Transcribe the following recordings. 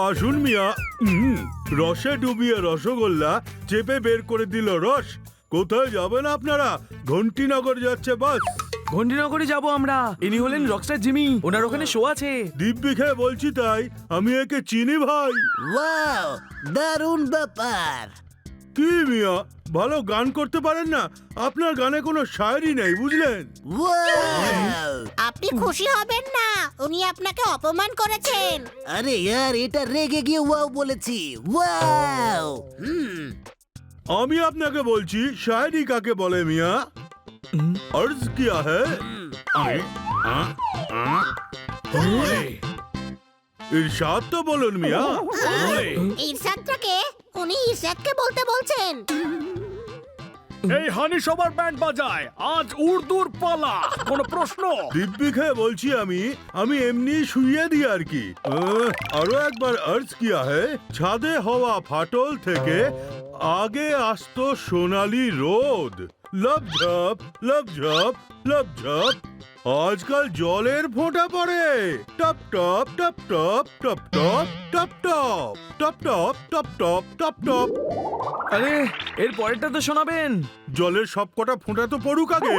আসুন মিয়া। রসে ডুবিয়ে রসগোল্লা চেপে বের করে দিল রস। কোথায় যাবেন আপনারা? ঘন্টিনগর যাচ্ছে বাস। ঘণ্টিনগরে যাব আমরা। ইনি হলেন রকস্টার জিমি, ওনার ওখানে শো আছে। দিব্যি খেয়ে বলছি তাই, আমি একে চিনি ভাই। ওয়াও, দারুণ ব্যাপার। কি মিয়া, ভালো গান করতে পারেন না? আপনার গানে কোনো শায়রি নেই, বুঝলেন? ওয়াও, আপনি খুশি হবেন না, উনি আপনাকে অপমান করেছেন। আরে यार, এটা রেগে গিয়ে ওয়াও বলেছি। ওয়াও। আমি আপনাকে বলছি, শায়রি কাকে বলে মিয়া? अर्ज किया है। ইরশাদ তো বলুন মিয়া। ইরশাদটাকে উনি ইরশাদকে বলতে বলছেন। এই হানি সবার ব্যান্ড বাজায়, আজ উর্দুর পালা। কোনো প্রশ্ন? দিব্যি খেয়ে বলছি আমি এমনি শুইয়ে দিই আর কি। আরো একবার अर्ज किया है। ছাদে হওয়া ফাটল থেকে আগে আসতো সোনালি রোদ। লবঝপ লবঝপ লবঝপ, আজকাল জলের ফোঁটা পড়ে। Top top top top top top top top top top top top top top. আরে এর পরেরটা তো শোনাবেন। জলের সব কটা ফোঁটা তো পড়ুক আগে।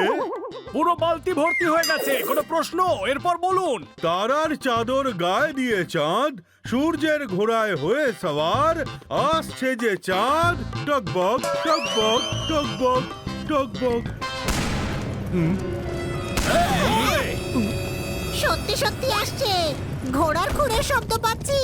পুরো বালতি ভর্তি হয়ে গেছে। কোনো প্রশ্ন? এরপর বলুন। তারার চাদর গায়ে দিয়ে চাঁদ, সূর্যের ঘোড়ায় হয়ে সওয়ার, আসছে যে চাঁদ। টকবক টকবক টকবক টকবক। সত্যি সত্যি আসছে, ঘোড়ার খুরের শব্দ পাচ্ছি।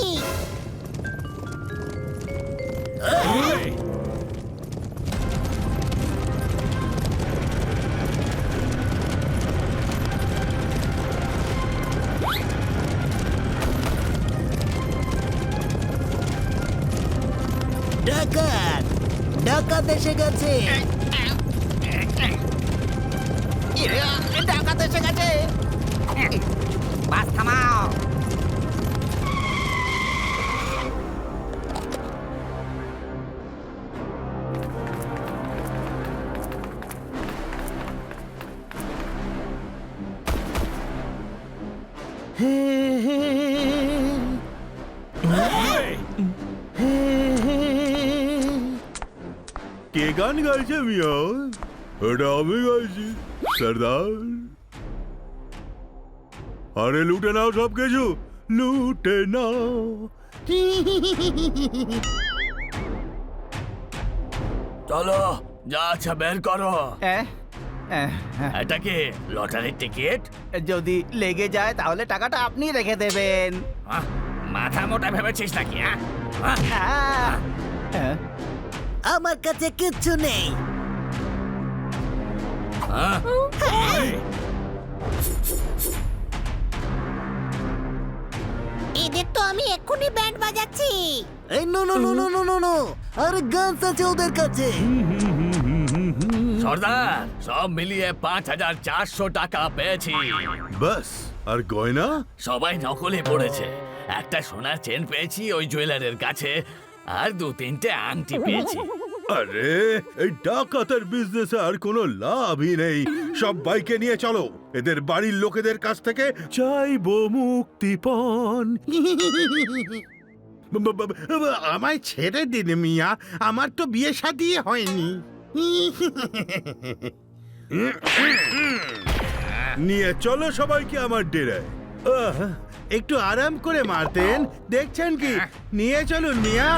ডাকাত, ডাকাত এসে গেছে। ডাকাত এসে গেছে। বাস থামাও। কে গান গাইছে মিয়া? এটা আমি গাইছি, সর্দার। আরে লুটে নাও সব কিছু, লুটে নাও। চলো, যা আচ্ছা বের করো। এটা কি লটারির টিকিট? যদি লেগে যায় তাহলে টাকাটা আপনি রেখে দেবেন। মাথা মোটা ভেবেছিস নাকি? আমার কাছে কিচ্ছু নেই। এদের তো আমি এক্ষুনি ব্যান্ড বাজাচ্ছি। এই no no no no no no no, আরে গানস আছে ওদের কাছে। সর্দার, সব মিলিয়ে ৫,৪০০ টাকা পেয়েছি। বাস, আর গয়না? সবাই নকলে পড়েছে। একটা সোনার চেন পেয়েছি ওই জুয়েলারের কাছে, আর ২-৩টে আংটি পেয়েছি। আরে এই ডাকাতের বিজনেসে আর কোনো লাভই নেই। সব বাইকে নিয়ে চলো, এদের বাড়ির লোকেদের কাছ থেকে চাইবো মুক্তিপণ। আমায় ছেড়ে দিন মিয়া, আমার তো বিয়ে শাদী হয়নি। নিয়ে চলো সবাইকে আমার ডেরায়। একটু আরাম করে মারতেন, দেখছেন কি? নিয়ে চলুন মিয়া।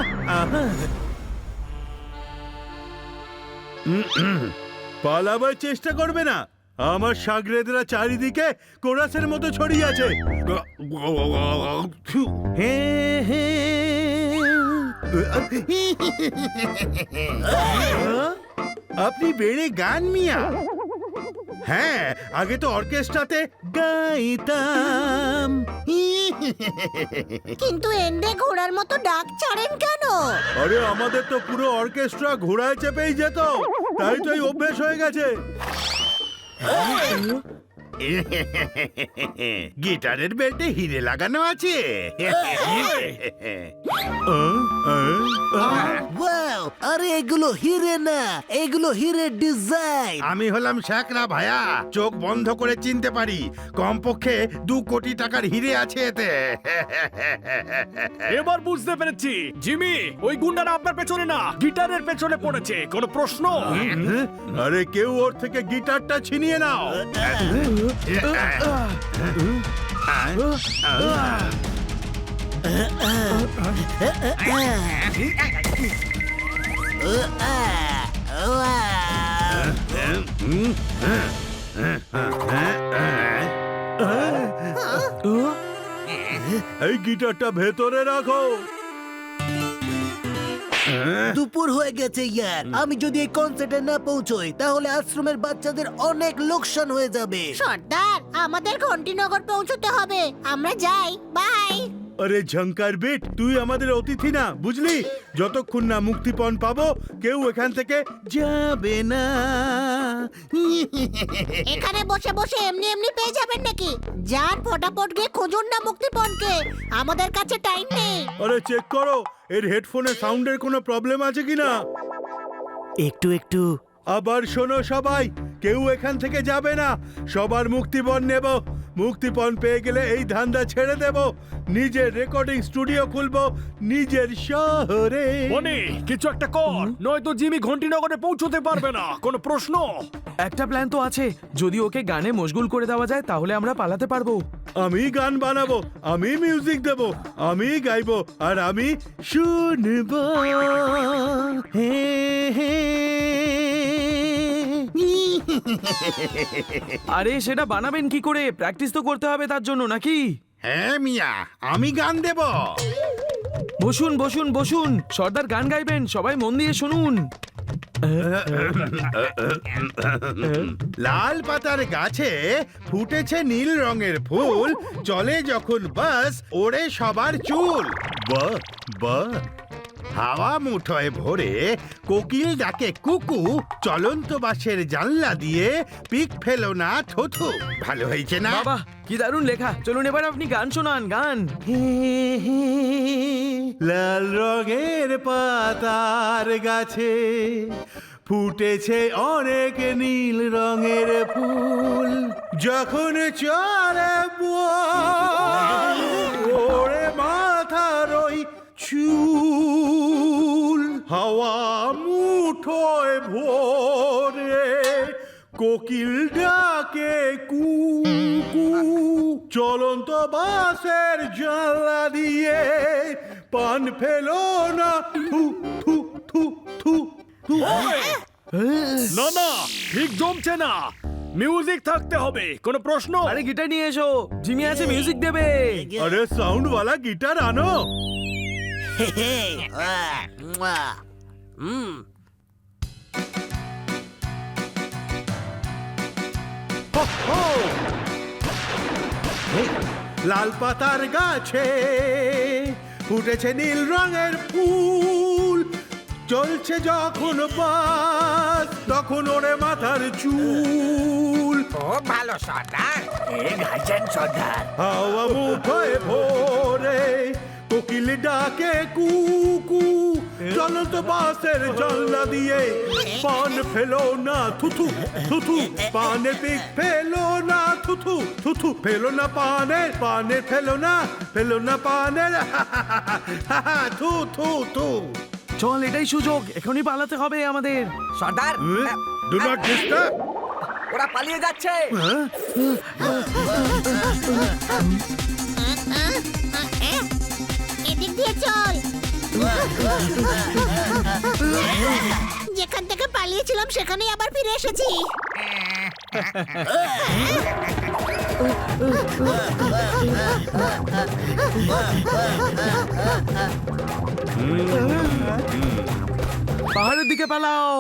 পালাবার চেষ্টা করবে না, আমার সাগরেদরা চারিদিকে কোরাসের মতো ছড়িয়ে আছে। আপনি বেড়ে গান মিয়া। হ্যাঁ, আগে তো অর্কেস্ট্রাতে গাইতাম। কিন্তু এন্ডে ঘোড়ার মতো ডাক ছাড়েন কেন? আরে আমাদের তো পুরো অর্কেস্ট্রা ঘোড়ায় চেপেই যেত, তাই তো এই অভ্যেস হয়ে গেছে। গিটারের বেল্টে হিরে লাগানো আছে। ওয়াও, আরে এগুলো হিরে না, এগুলো হিরের ডিজাইন। আমি হলাম শ্যাকরা ভায়া, চোখ বন্ধ করে চিনতে পারি। কমপক্ষে 2 কোটি টাকার হিরে আছে এতে। এবার বুঝতে পেরেছি জিমি, ওই গুন্ডারা আপনার পেছনে না, গিটারের পেছনে পড়েছে। কোনো প্রশ্ন? আরে কেউ ওর থেকে গিটারটা ছিনিয়ে নাও। এই গিটারটা ভেতরে রাখো। দুপুর হয়ে গেছে ইয়ার, আমি যদি এই কনসার্টে না পৌঁছই তাহলে আশ্রমের বাচ্চাদের অনেক লোকসান হয়ে যাবে। সর্দার, আমাদের ঘন্টিনগর পৌঁছতে হবে। আমরা যাই, বাই। আরে ঝঙ্কার বিট, তুই আমাদের অতিথি না, বুঝলি? যতক্ষণ না মুক্তিপণ পাবো কেউ এখান থেকে যাবে না। এখানে বসে বসে এমনি এমনি পেয়ে যাবেন নাকি? যান, ফটাফট গিয়ে খুঁজুন না মুক্তিপণকে। আমাদের কাছে টাইম নেই। আরে চেক করো এর হেডফোনে সাউন্ডের কোনো প্রবলেম আছে কিনা। একটু আবার শোনো সবাই, কেউ এখান থেকে যাবে না, সবার মুক্তিপণ নেব। মুক্তিপণ পেয়ে গেলে এই ধান্দা ছেড়ে দেব, নিজের রেকর্ডিং স্টুডিও খুলবো নিজের শহরে। মনি, কিছু একটা কর, নয়তো জিমি ঘন্টিনগরে পৌঁছতে পারবে না। কোনো প্রশ্ন? একটা প্ল্যান তো আছে, যদি ওকে গানে মশগুল করে দেওয়া যায় তাহলে আমরা পালাতে পারবো। আমি গান বানাবো, আমি মিউজিক দেব, আমি গাইবো, আর আমি শুনবো। হে হে। আরে সেটা বানাবেন কি করে? প্র্যাকটিস তো করতে হবে তার জন্য, নাকি? হ্যাঁ মিয়া, আমি গান দেব। বসুন বসুন বসুন, সর্দার গান গাইবেন, সবাই মন দিয়ে শুনুন। লাল পাতার গাছে ফুটেছে নীল রঙের ফুল, চলে যখন বাস ওড়ে সবার চুল। বাহ বাহ। হাওয়া মুঠোয় ভরে কোকিল ডাকে কুকু, চলন্ত বাসের জানলা দিয়ে পিক ফেলো না থুথু। ভালো হয়েছে না? বাবা কি দারুণ লেখা। চলুন এবার আপনি গান শোনান, গান। লাল রঙের পাতার গাছে ফুটেছে অনেক নীল রঙের ফুল, যখন চলে বয় ওরে মাথার ওই চুল। হাওয়া মুঠোয় ভোরে কোকিল ডাকে কুকু, চলন্ত বাসের জানলা দিয়ে পান ফেলো না থু থু থু থু থু। না না, ঠিক জমছে না, মিউজিক থাকতে হবে। কোনো প্রশ্ন? আরে গিটার নিয়ে এসো, জিমি আছে মিউজিক দেবে। আরে সাউন্ড वाला গিটার আনো। লাল পাতার গাছে ফুটেছে নীল রঙের ফুল, চলছে যখন বাস তখন ওরে মাথার চুল। খুব ভালো সর্দার, এ গাইছেন সর্দার। হাওয়া মুঠোয় ভোরে কোকিল ডাকে কুকু, চলন্ত বাসের জানলা দিয়ে পান ফেলো না থুথু থুথু, পানের পিক ফেলো না থুথু থুথু, ফেলো না পানের, পানের ফেলো না পানের থু থু থু। চল, এটাই সুযোগ, এখনই পালাতে হবে আমাদের। সর্দার, ডু নট ডিস্টার্ব। ওরা পালিয়ে যাচ্ছে। এদিক দিয়ে চল। যেখান থেকে পালিয়েছিলাম সেখানেই আবার ফিরে এসেছি। পাহাড়ের দিকে পালাও।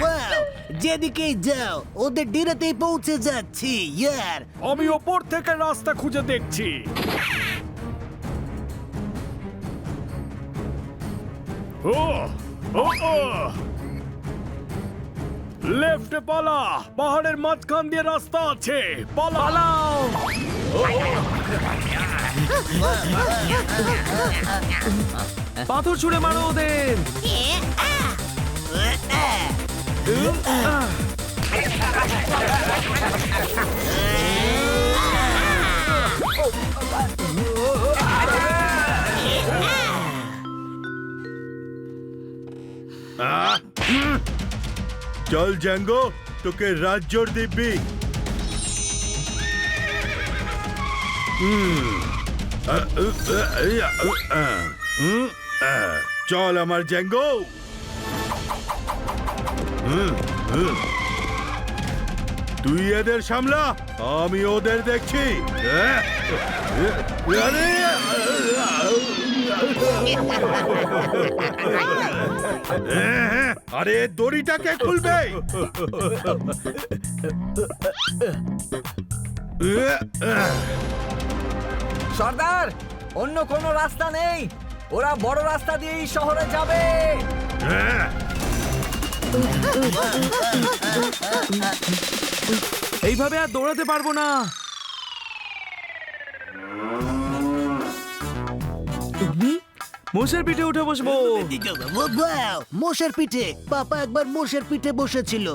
ওয়াও, যেদিকেই যাও ওদের ডিরেতেই পৌঁছে যাচ্ছি ইয়ার। আমি ওপর থেকে রাস্তা খুঁজে দেখছি। ও ও ও লেফটে পালা, পাহাড়ের মাঝখান দিয়ে রাস্তা আছে, পালাও। পাথর ছুঁড়ে মারো ওদের। চল জ্যাঙ্গো, তোকে রাজ্যর দিব্যি। চল আমার জ্যাঙ্গো। তুই এদের সামলা, আমি ওদের দেখছি। আরে দড়িটাকে খুলবে। সর্দার, অন্য কোনো রাস্তা নেই, ওরা বড় রাস্তা দিয়েই শহরে যাবে। এইভাবে আর দৌড়াতে পারবো না। মোষের পিঠে উঠে বসবো। ওয়াও, মোষের পিঠে। পাপা একবার মোষের পিঠে বসেছিল।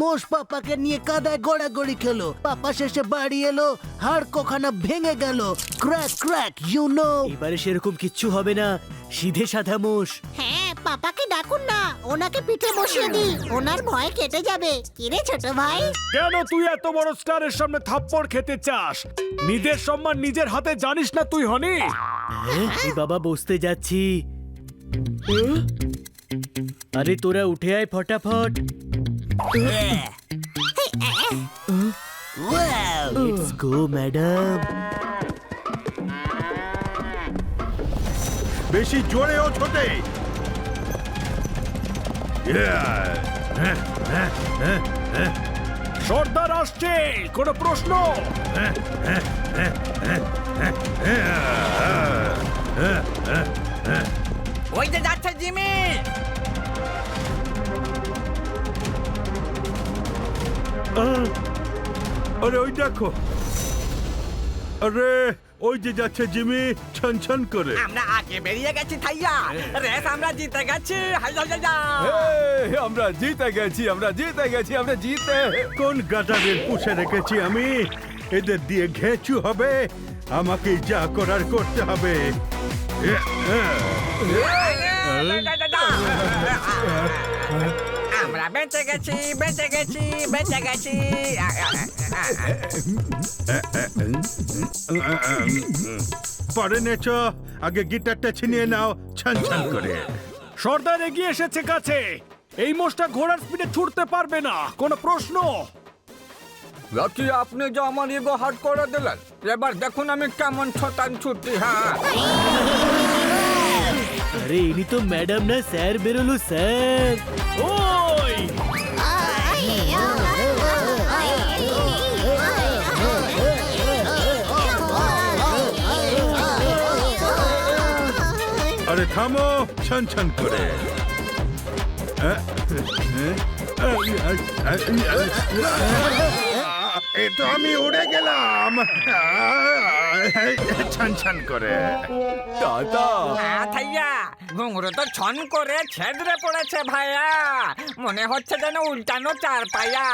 মোষ পাপাকে নিয়ে কাদায় গড়াগড়ি খেলো। পাপা শেষে বাড়ি এলো, হাড় কোখানা ভেঙে গেল। Crack crack, you know. এবারে সেরকম কিচ্ছু হবে না, সিধে সাদা মোষ। হ্যাঁ, পাপাকে ডাকুন না, ওনাকে পিঠে বসিয়ে দিই, ওনার ভয় কেটে যাবে। কিরে ছোট ভাই? কেন তুই এত বড় স্টারের সামনে থাপ্পড় খেতে চাস? নিজের সম্মান নিজের হাতে জানিস না তুই, হনি? এই বাবা বসতে যাচ্ছি। আরে তোরা উঠে আয় ফটাফট। Let's go madam. বেশি জোরেও ছোটে। সর্দার আসছে, কোনো প্রশ্ন? ওই যে যাচ্ছে জিমি। আরে ওই দেখো, আরে ওই যে যাচ্ছে জিমি ছন ছন করে। আমরা আগে বেরিয়ে গেছি থাইয়া, রেস আমরা জিতে গেছি। আমরা জিতে গেছি, আমরা জিতে গেছি, আমরা জিতে। কোন গাটারের পুষে রেখেছি আমি? এদের দিয়ে ঘেঁচু হবে, আমাকে যা করার করতে হবে। আমরা বেঁচে গেছি, বেঁচে গেছি, বেঁচে গেছি। পরে নেচ, আগে গিটারটা ছিনিয়ে নাও ছন ছন করে। সর্দার এগিয়ে এসেছে কাছে। এই মোষটা ঘোড়ার স্পিডে ছুটতে পারবে না, কোনো প্রশ্ন? লাকি, আপনি যে আমার ইগো হার্ট করে দিলেন, এবার দেখুন আমি কেমন ছটান ছুটি। হ্যাঁ, আরে ইনি তো ম্যাডাম না, স্যার বেরোলো স্যার। ওই আরে থামো ছন ছন করে। এ তো আমি উড়ে গেলাম ছন ছন করে। থাইয়া, ঘুঙরু তো ছন করে ছেদরে পড়েছে ভাইয়া, মনে হচ্ছে যেন উল্টানো চার পায়া।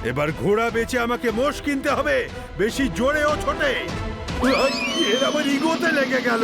এবার ঘোড়া বেচে আমাকে মোষ কিনতে হবে। বেশি জোরেও ছোটে। এর আবার ইগোতে লেগে গেল।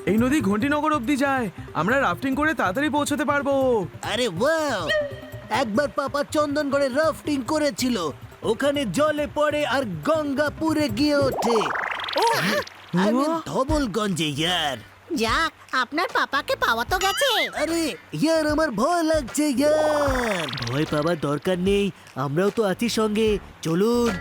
এই নদী ঘন্টিনগর অবধি যায়, আমরা রাফটিং করে তাড়াতাড়ি পৌঁছতে পারবো। আরে ওয়াও, একবার পাপা চন্দনগড়ে রাফটিং করেছিল, ওখানে জলে পড়ে আর গঙ্গাপুরে গিয়ে ওঠে। আমি ধবলগঞ্জে ইয়ার। যাক, আপনার পাপাকে পাওয়া তো গেছে। আরে ইয়ার, আমার ভয় লাগছে ইয়ার। ভয় পাবার দরকার নেই, আমরাও তো আছি সঙ্গে, চলুন।